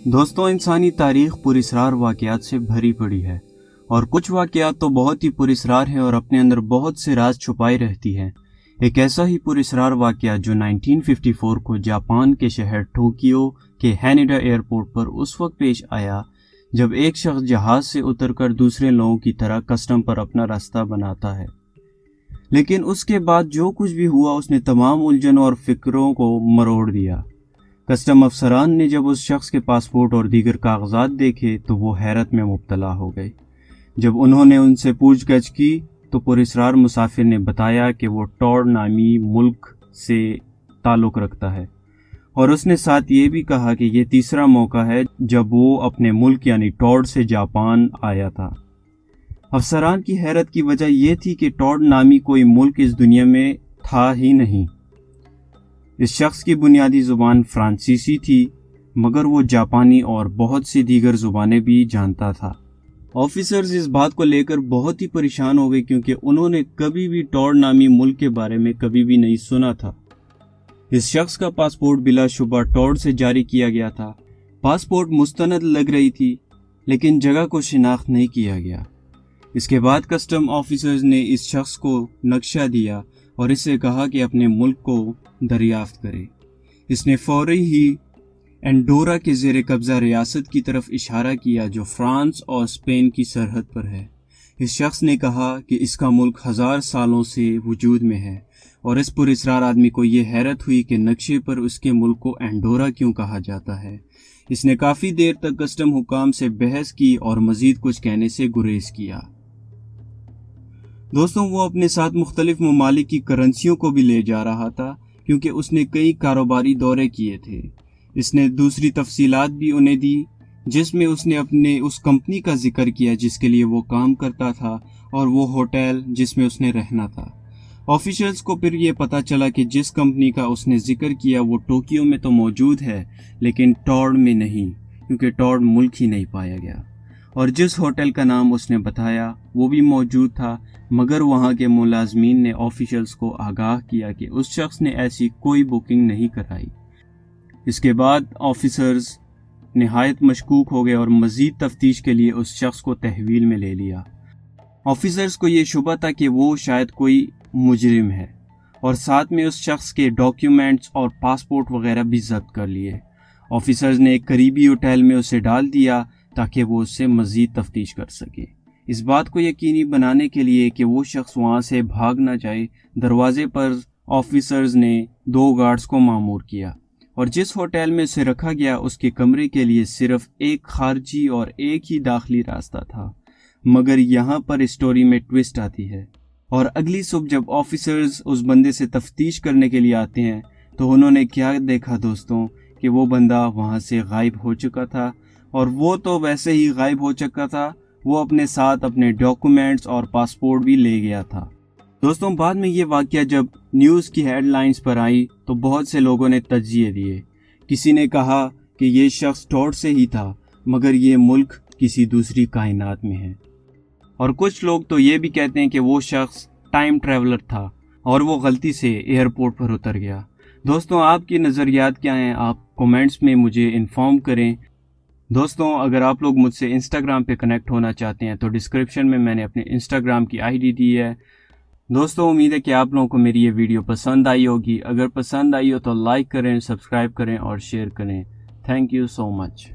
دوستوں، انسانی تاریخ پراسرار واقعات سے بھری پڑی ہے اور کچھ واقعات تو بہت ہی پراسرار ہیں اور اپنے اندر بہت سے راز چھپائے رہتی ہیں۔ ایک ایسا ہی پراسرار واقعہ جو 1954 کو جاپان کے شہر ٹوکیو کے ہینیڈا ایئرپورٹ پر اس وقت پیش آیا جب ایک شخص جہاز سے اتر کر دوسرے لوگوں کی طرح کسٹم پر اپنا راستہ بناتا ہے، لیکن اس کے بعد جو کچھ بھی ہوا اس نے تمام الجھنوں اور فکروں کو مروڑ دیا۔ کسٹم افسران نے جب اس شخص کے پاسپورٹ اور دیگر کاغذات دیکھے تو وہ حیرت میں مبتلا ہو گئے۔ جب انہوں نے ان سے پوچھ گچھ کی تو پراسرار مسافر نے بتایا کہ وہ ٹوڈ نامی ملک سے تعلق رکھتا ہے، اور اس نے ساتھ یہ بھی کہا کہ یہ تیسرا موقع ہے جب وہ اپنے ملک یعنی ٹوڈ سے جاپان آیا تھا۔ افسران کی حیرت کی وجہ یہ تھی کہ ٹوڈ نامی کوئی ملک اس دنیا میں تھا ہی نہیں۔ اس شخص کی بنیادی زبان فرانسیسی تھی، مگر وہ جاپانی اور بہت سی دیگر زبانیں بھی جانتا تھا۔ آفیسرز اس بات کو لے کر بہت ہی پریشان ہو گئے کیونکہ انہوں نے کبھی بھی ٹوڈ نامی ملک کے بارے میں کبھی بھی نہیں سنا تھا۔ اس شخص کا پاسپورٹ بلا شبہ ٹوڈ سے جاری کیا گیا تھا۔ پاسپورٹ مستند لگ رہی تھی لیکن جگہ کو شناخت نہیں کیا گیا۔ اس کے بعد کسٹم آفیسرز نے اس شخص کو نقشہ دیا اور اس سے کہا کہ اپنے ملک کو دریافت کرے۔ اس نے فوری ہی انڈورا کے زیر قبضہ ریاست کی طرف اشارہ کیا جو فرانس اور اسپین کی سرحد پر ہے۔ اس شخص نے کہا کہ اس کا ملک 1000 سالوں سے وجود میں ہے، اور اس پراسرار آدمی کو یہ حیرت ہوئی کہ نقشے پر اس کے ملک کو انڈورا کیوں کہا جاتا ہے۔ اس نے کافی دیر تک کسٹم حکام سے بحث کی اور مزید کچھ کہنے سے گریز کیا۔ دوستوں، وہ اپنے ساتھ مختلف ممالک کی کرنسیوں کو بھی لے جا رہا تھا کیونکہ اس نے کئی کاروباری دورے کیے تھے۔ اس نے دوسری تفصیلات بھی انہیں دی جس میں اس نے اپنے اس کمپنی کا ذکر کیا جس کے لیے وہ کام کرتا تھا اور وہ ہوٹل جس میں اس نے رہنا تھا۔ آفیشلز کو پھر یہ پتہ چلا کہ جس کمپنی کا اس نے ذکر کیا وہ ٹوکیو میں تو موجود ہے لیکن ٹوڈ میں نہیں، کیونکہ ٹوڈ ملک ہی نہیں پایا گیا، اور جس ہوٹل کا نام اس نے بتایا وہ بھی موجود تھا، مگر وہاں کے ملازمین نے آفیشلز کو آگاہ کیا کہ اس شخص نے ایسی کوئی بکنگ نہیں کرائی۔ اس کے بعد آفیسرز نہایت مشکوک ہو گئے اور مزید تفتیش کے لیے اس شخص کو تحویل میں لے لیا۔ آفیسرز کو یہ شبہ تھا کہ وہ شاید کوئی مجرم ہے، اور ساتھ میں اس شخص کے ڈاکیومنٹس اور پاسپورٹ وغیرہ بھی ضبط کر لیے۔ آفیسرز نے ایک قریبی ہوٹل میں اسے ڈال دیا تاکہ وہ اس سے مزید تفتیش کر سکے۔ اس بات کو یقینی بنانے کے لیے کہ وہ شخص وہاں سے بھاگ نہ جائے، دروازے پر آفیسرز نے 2 گارڈز کو مامور کیا، اور جس ہوٹل میں اسے رکھا گیا اس کے کمرے کے لیے صرف ایک خارجی اور ایک ہی داخلی راستہ تھا۔ مگر یہاں پر اسٹوری میں ٹویسٹ آتی ہے، اور اگلی صبح جب آفیسرز اس بندے سے تفتیش کرنے کے لیے آتے ہیں تو انہوں نے کیا دیکھا دوستوں کہ وہ بندہ وہاں سے غائب ہو چکا تھا، اور وہ تو ویسے ہی غائب ہو چکا تھا، وہ اپنے ساتھ اپنے ڈاکومنٹس اور پاسپورٹ بھی لے گیا تھا۔ دوستوں، بعد میں یہ واقعہ جب نیوز کی ہیڈ لائنز پر آئی تو بہت سے لوگوں نے تجزیے دیے۔ کسی نے کہا کہ یہ شخص ٹوڈ سے ہی تھا مگر یہ ملک کسی دوسری کائنات میں ہے، اور کچھ لوگ تو یہ بھی کہتے ہیں کہ وہ شخص ٹائم ٹریولر تھا اور وہ غلطی سے ایئرپورٹ پر اتر گیا۔ دوستوں، آپ کی نظریات کیا ہیں؟ آپ کومنٹس میں مجھے انفارم کریں۔ دوستوں، اگر آپ لوگ مجھ سے انسٹاگرام پہ کنیکٹ ہونا چاہتے ہیں تو ڈسکرپشن میں نے اپنے انسٹاگرام کی ID دی ہے۔ دوستوں، امید ہے کہ آپ لوگوں کو میری یہ ویڈیو پسند آئی ہوگی۔ اگر پسند آئی ہو تو لائک کریں، سبسکرائب کریں اور شیئر کریں۔ Thank you so much.